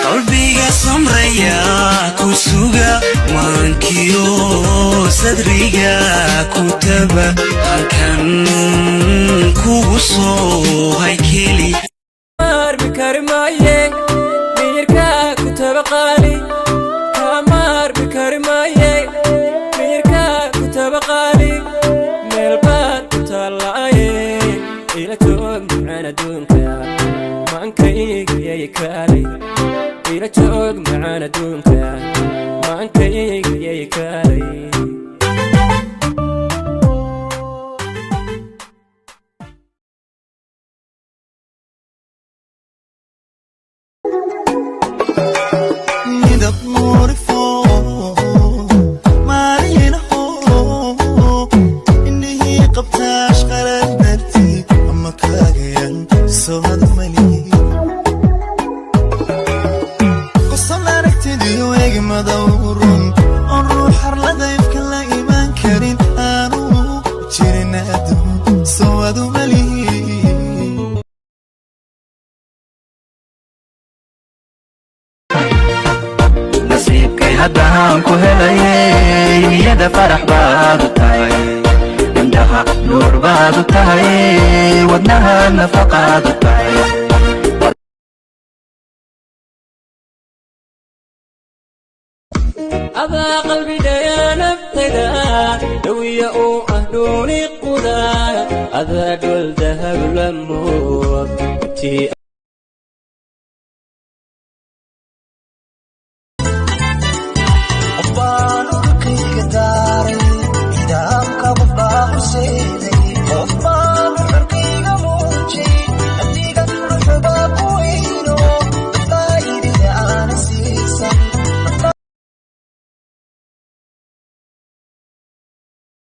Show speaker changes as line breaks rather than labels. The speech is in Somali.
qalbiga samraya ku suga maankiyo sadriga ku taba halkan kugu soo haykeli
marmi karimaye mirka ku taba qali marmi karimaye mirka ku taba qali melbad talaaye ila toog macana dunka maankayga kali ila toog macana dunka maankayga kali
haddaan ku helay niyada farax baad u tahay indhaha nuur baad u tahay wadnaha nafaqaad u tahay
adaa qalbi dhayaanaftayda dhawiya uu ah dhuuni quda adaa dhul dahab lamood